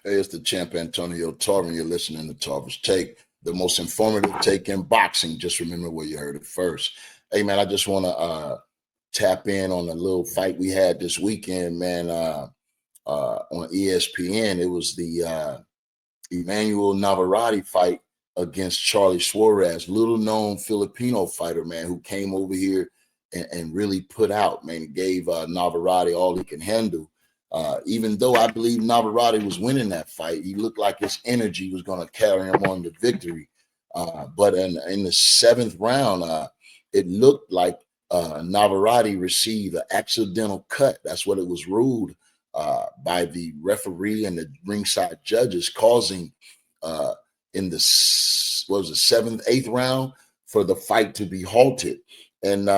Hey, it's the champ Antonio Tarver. You're listening to Tarver's Take, the most informative take in boxing. Just remember where you heard it first. Hey, man, I just want to tap in on a little fight we had this weekend, man, on ESPN. It was the Emmanuel Navarrete fight against Charly Suarez, little known Filipino fighter, man, who came over here and really put out, man. He gave Navarrete all he can handle. Even though I believe Navarrete was winning that fight, he looked like his energy was going to carry him on to victory. But in the seventh round, it looked like Navarrete received an accidental cut. That's what it was ruled by the referee and the ringside judges, causing in the what was it, seventh, eighth round for the fight to be halted. And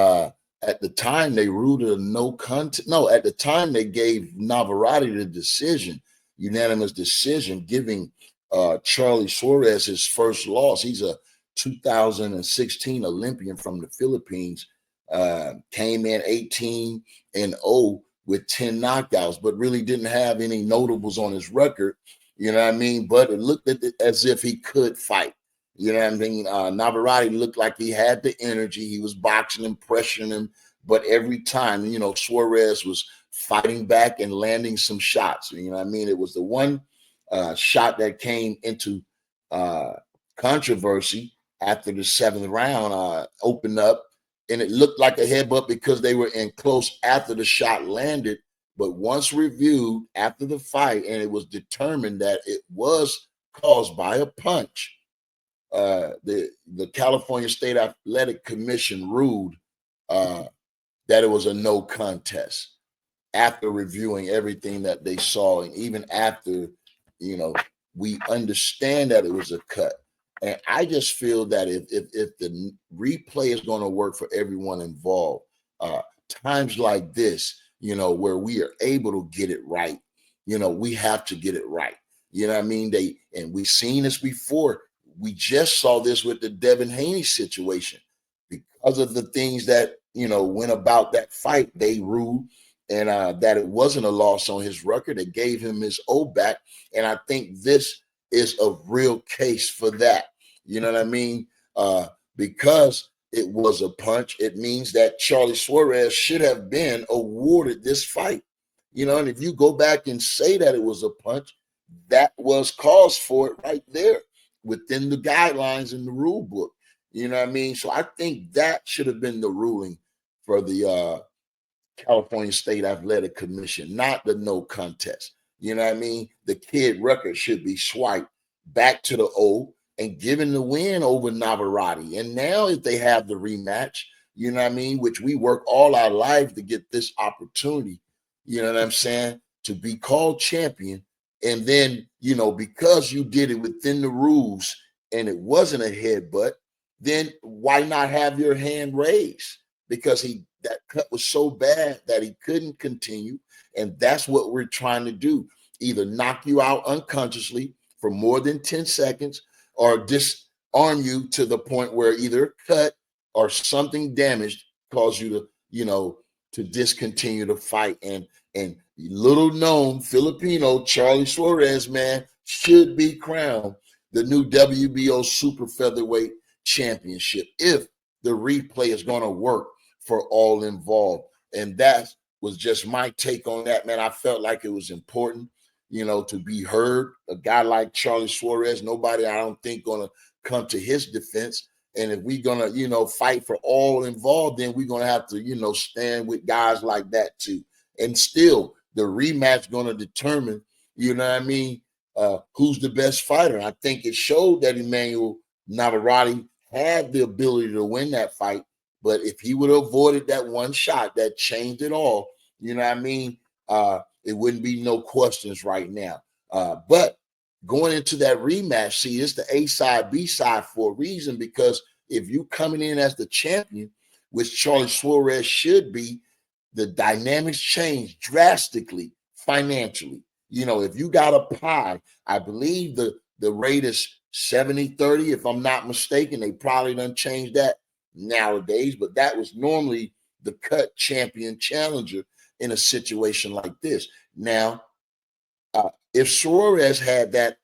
at the time they ruled it a no contest. No, at the time they gave Navarrete the decision, unanimous decision, giving Charly Suarez his first loss. He's a 2016 Olympian from the Philippines. Came in 18-0 with 10 knockouts, but really didn't have any notables on his record. You know what I mean? But it looked at it as if he could fight. You know what I mean? Navarrete looked like he had the energy. He was boxing him, pressuring him. But every time, Suarez was fighting back and landing some shots. You know what I mean? It was the one shot that came into controversy after the seventh round opened up. And it looked like a headbutt because they were in close after the shot landed. But once reviewed after the fight, and it was determined that it was caused by a punch, the California State Athletic Commission ruled that it was a no contest after reviewing everything that they saw, and even after, we understand that it was a cut. And I just feel that if the replay is going to work for everyone involved, times like this, where we are able to get it right, we have to get it right. You know what I mean? We've seen this before. We just saw this with the Devin Haney situation. Because of the things that, went about that fight, they ruled and that it wasn't a loss on his record. It gave him his O back. And I think this is a real case for that. You know what I mean? Because it was a punch, it means that Charly Suarez should have been awarded this fight. And if you go back and say that it was a punch, that was cause for it right there within the guidelines in the rule book. You know what I mean? So I think that should have been the ruling for the California State Athletic Commission, not the no contest. You know what I mean? The kid record should be swiped back to the O and given the win over Navarrete. And now if they have the rematch, you know what I mean, which we work all our life to get this opportunity, you know what I'm saying, to be called champion. And then, because you did it within the rules and it wasn't a headbutt, then why not have your hand raised? Because that cut was so bad that he couldn't continue. And that's what we're trying to do. Either knock you out unconsciously for more than 10 seconds or disarm you to the point where either a cut or something damaged cause you to, to discontinue the fight. And little known Filipino Charly Suarez, man, should be crowned the new WBO super featherweight championship if the replay is going to work for all involved. And that was just my take on that, man. I felt like it was important, to be heard. A guy like Charly Suarez, nobody, I don't think, going to come to his defense. And if we're going to, fight for all involved, then we're going to have to, stand with guys like that too. And still, the rematch going to determine, you know what I mean, who's the best fighter. I think it showed that Emmanuel Navarrete had the ability to win that fight. But if he would have avoided that one shot that changed it all, you know what I mean, it wouldn't be no questions right now. But going into that rematch, see, it's the A side, B side for a reason, because if you coming in as the champion, which Charly Suarez should be, the dynamics change drastically financially. If you got a pie, I believe the rate is 70-30, if I'm not mistaken. They probably done changed that nowadays, but that was normally the cut champion challenger in a situation like this. Now, If Suarez had that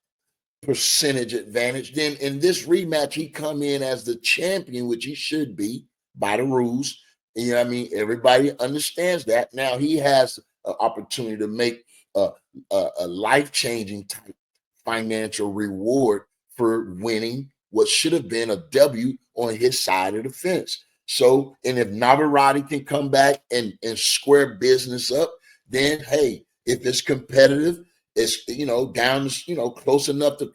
percentage advantage, then in this rematch, he come in as the champion, which he should be by the rules. You know what I mean? Everybody understands that. Now he has an opportunity to make a, a life-changing type financial reward for winning what should have been a W on his side of the fence. So, and if Navarrete can come back and square business up, then hey, if it's competitive, it's down, close enough to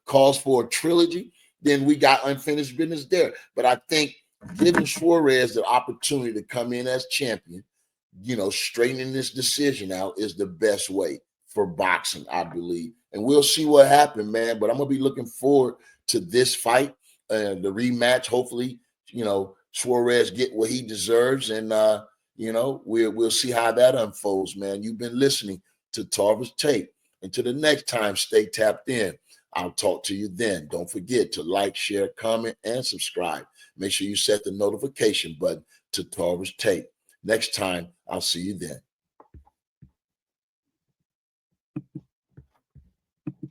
calls for a trilogy, then we got unfinished business there. But I think giving Suarez the opportunity to come in as champion, straightening this decision out is the best way for boxing, I believe. And we'll see what happens, man. But I'm gonna be looking forward to this fight, the rematch. Hopefully, Suarez get what he deserves, and we'll see how that unfolds, man. You've been listening to Tarver's Tape. Until the next time, stay tapped in. I'll talk to you then. Don't forget to like, share, comment, and subscribe. Make sure you set the notification button to Tarver's Tape. Next time, I'll see you then.